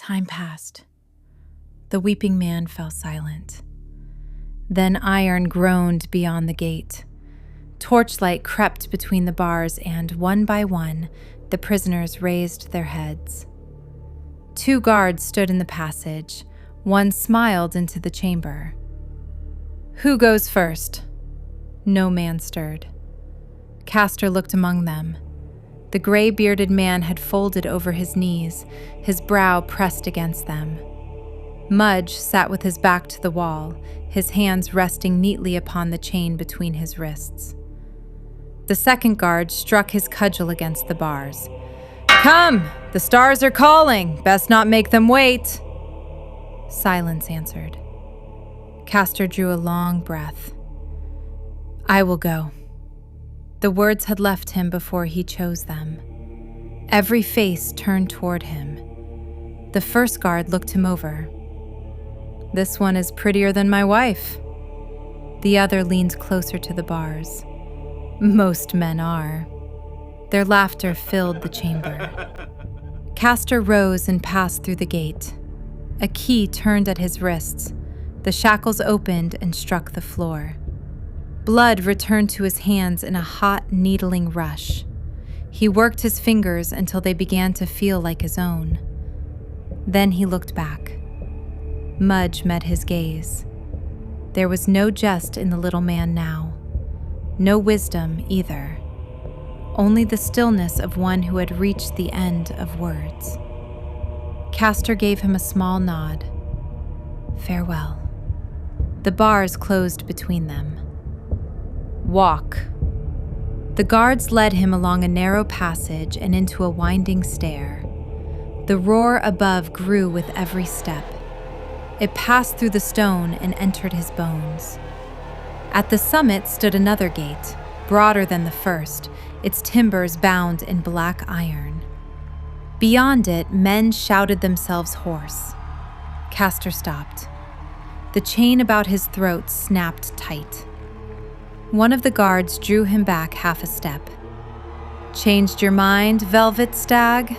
Time passed. The weeping man fell silent. Then iron groaned beyond the gate. Torchlight crept between the bars, and one by one, the prisoners raised their heads. 2 guards stood in the passage. One smiled into the chamber. "Who goes first?" No man stirred. Kastor looked among them. The gray-bearded man had folded over his knees, his brow pressed against them. Mudge sat with his back to the wall, his hands resting neatly upon the chain between his wrists. The second guard struck his cudgel against the bars. "Come! The stars are calling! Best not make them wait!" Silence answered. Kastor drew a long breath. "I will go." The words had left him before he chose them. Every face turned toward him. The first guard looked him over. "This one is prettier than my wife." The other leaned closer to the bars. "Most men are." Their laughter filled the chamber. Kastor rose and passed through the gate. A key turned at his wrists. The shackles opened and struck the floor. Blood returned to his hands in a hot, needling rush. He worked his fingers until they began to feel like his own. Then he looked back. Mudge met his gaze. There was no jest in the little man now. No wisdom either. Only the stillness of one who had reached the end of words. Kastor gave him a small nod. Farewell. The bars closed between them. Walk. The guards led him along a narrow passage and into a winding stair. The roar above grew with every step. It passed through the stone and entered his bones. At the summit stood another gate, broader than the first, its timbers bound in black iron. Beyond it, men shouted themselves hoarse. Kastor stopped. The chain about his throat snapped tight. One of the guards drew him back half a step. "Changed your mind, Velvet Stag?"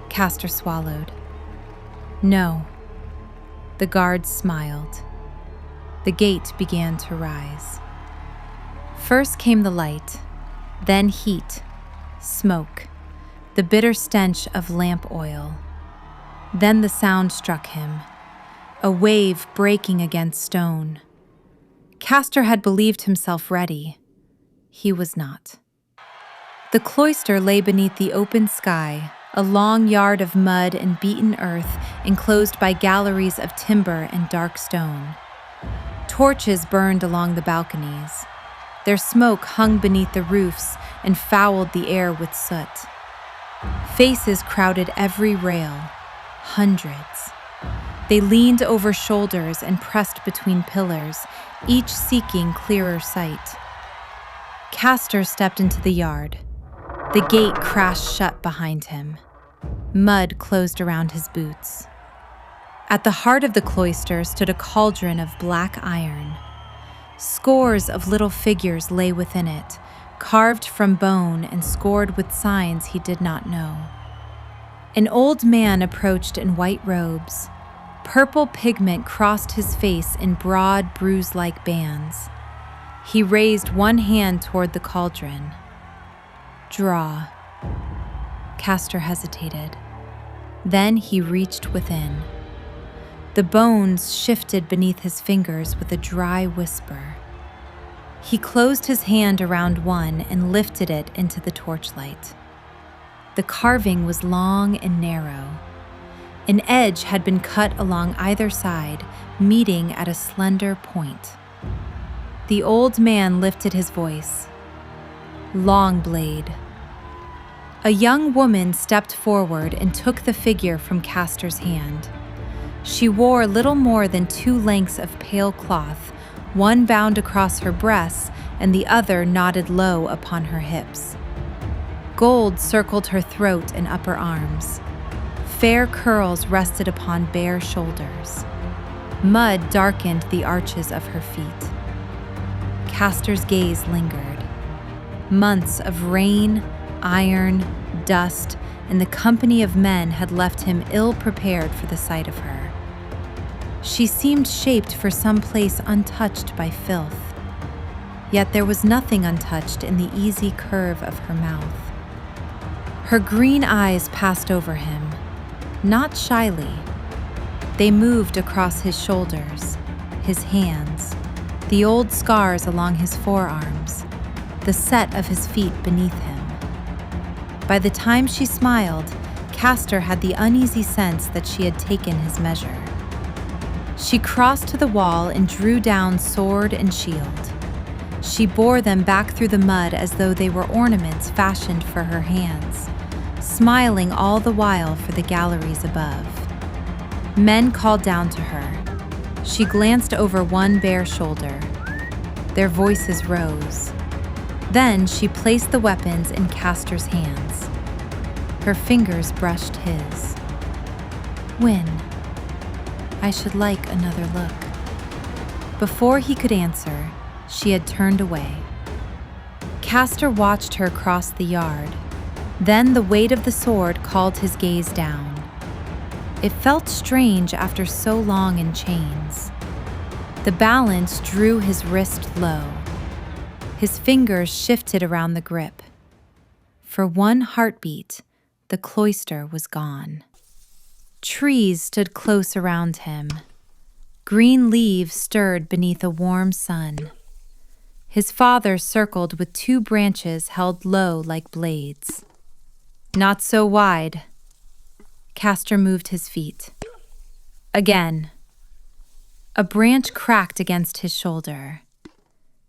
Kastor swallowed. "No." The guard smiled. The gate began to rise. First came the light, then heat, smoke, the bitter stench of lamp oil. Then the sound struck him, a wave breaking against stone. Kastor had believed himself ready. He was not. The cloister lay beneath the open sky, a long yard of mud and beaten earth enclosed by galleries of timber and dark stone. Torches burned along the balconies. Their smoke hung beneath the roofs and fouled the air with soot. Faces crowded every rail, hundreds. They leaned over shoulders and pressed between pillars, each seeking clearer sight. Kastor stepped into the yard. The gate crashed shut behind him. Mud closed around his boots. At the heart of the cloister stood a cauldron of black iron. Scores of little figures lay within it, carved from bone and scored with signs he did not know. An old man approached in white robes. Purple pigment crossed his face in broad, bruise-like bands. He raised one hand toward the cauldron. Draw. Kastor hesitated. Then he reached within. The bones shifted beneath his fingers with a dry whisper. He closed his hand around one and lifted it into the torchlight. The carving was long and narrow. An edge had been cut along either side, meeting at a slender point. The old man lifted his voice. Long blade. A young woman stepped forward and took the figure from Kastor's hand. She wore little more than 2 lengths of pale cloth, one bound across her breasts and the other knotted low upon her hips. Gold circled her throat and upper arms. Fair curls rested upon bare shoulders. Mud darkened the arches of her feet. Kastor's gaze lingered. Months of rain, iron, dust, and the company of men had left him ill-prepared for the sight of her. She seemed shaped for some place untouched by filth, yet there was nothing untouched in the easy curve of her mouth. Her green eyes passed over him, not shyly. They moved across his shoulders, his hands, the old scars along his forearms, the set of his feet beneath him. By the time she smiled, Kastor had the uneasy sense that she had taken his measure. She crossed to the wall and drew down sword and shield. She bore them back through the mud as though they were ornaments fashioned for her hands, smiling all the while for the galleries above. Men called down to her. She glanced over one bare shoulder. Their voices rose. Then she placed the weapons in Kastor's hands. Her fingers brushed his. "When? I should like another look." Before he could answer, she had turned away. Kastor watched her cross the yard. Then the weight of the sword called his gaze down. It felt strange after so long in chains. The balance drew his wrist low. His fingers shifted around the grip. For one heartbeat, the cloister was gone. Trees stood close around him. Green leaves stirred beneath a warm sun. His father circled with two branches held low like blades. "Not so wide." Kastor moved his feet. Again. A branch cracked against his shoulder.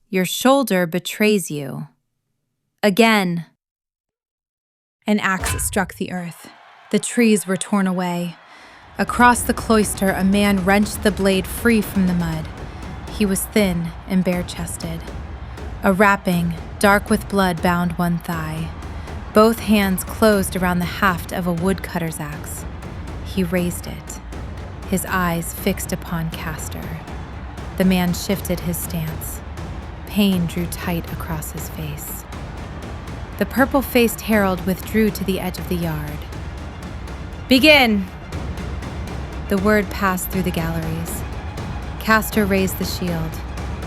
"Your shoulder betrays you." Again. An axe struck the earth. The trees were torn away. Across the cloister, a man wrenched the blade free from the mud. He was thin and bare-chested. A wrapping, dark with blood, bound one thigh. Both hands closed around the haft of a woodcutter's axe. He raised it, his eyes fixed upon Kastor. The man shifted his stance. Pain drew tight across his face. The purple-faced herald withdrew to the edge of the yard. "Begin!" The word passed through the galleries. Kastor raised the shield.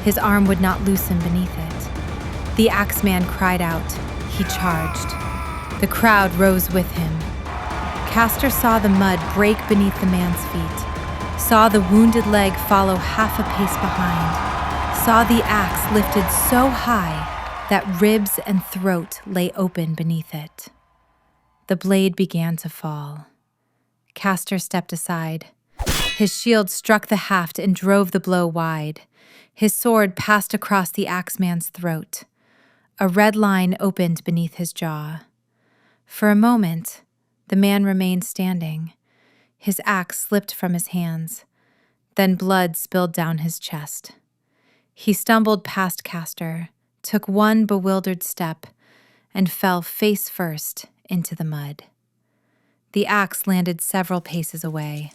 His arm would not loosen beneath it. The axeman cried out. He charged. The crowd rose with him. Kastor saw the mud break beneath the man's feet, saw the wounded leg follow half a pace behind, saw the axe lifted so high that ribs and throat lay open beneath it. The blade began to fall. Kastor stepped aside. His shield struck the haft and drove the blow wide. His sword passed across the axeman's throat. A red line opened beneath his jaw. For a moment, the man remained standing. His axe slipped from his hands. Then blood spilled down his chest. He stumbled past Kastor, took one bewildered step, and fell face first into the mud. The axe landed several paces away.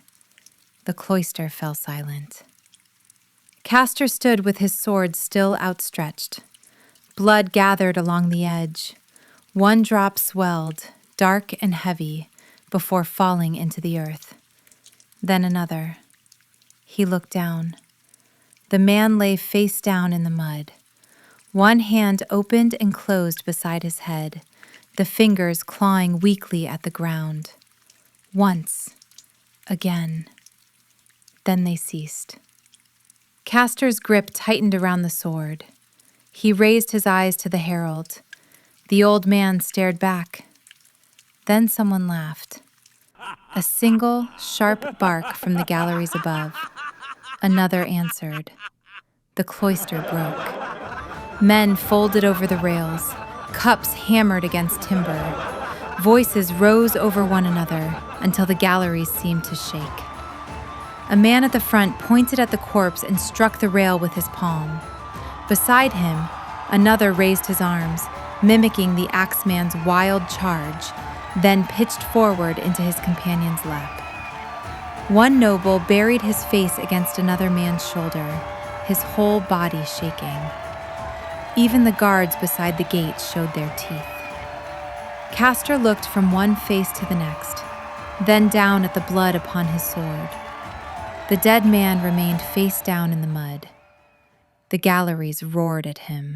The cloister fell silent. Kastor stood with his sword still outstretched. Blood gathered along the edge. One drop swelled, dark and heavy, before falling into the earth. Then another. He looked down. The man lay face down in the mud. One hand opened and closed beside his head, the fingers clawing weakly at the ground. Once. Again. Then they ceased. Kastor's grip tightened around the sword. He raised his eyes to the herald. The old man stared back. Then someone laughed. A single, sharp bark from the galleries above. Another answered. The cloister broke. Men folded over the rails. Cups hammered against timber. Voices rose over one another until the galleries seemed to shake. A man at the front pointed at the corpse and struck the rail with his palm. Beside him, another raised his arms, mimicking the axeman's wild charge, then pitched forward into his companion's lap. One noble buried his face against another man's shoulder, his whole body shaking. Even the guards beside the gate showed their teeth. Kastor looked from one face to the next, then down at the blood upon his sword. The dead man remained face down in the mud. The galleries roared at him.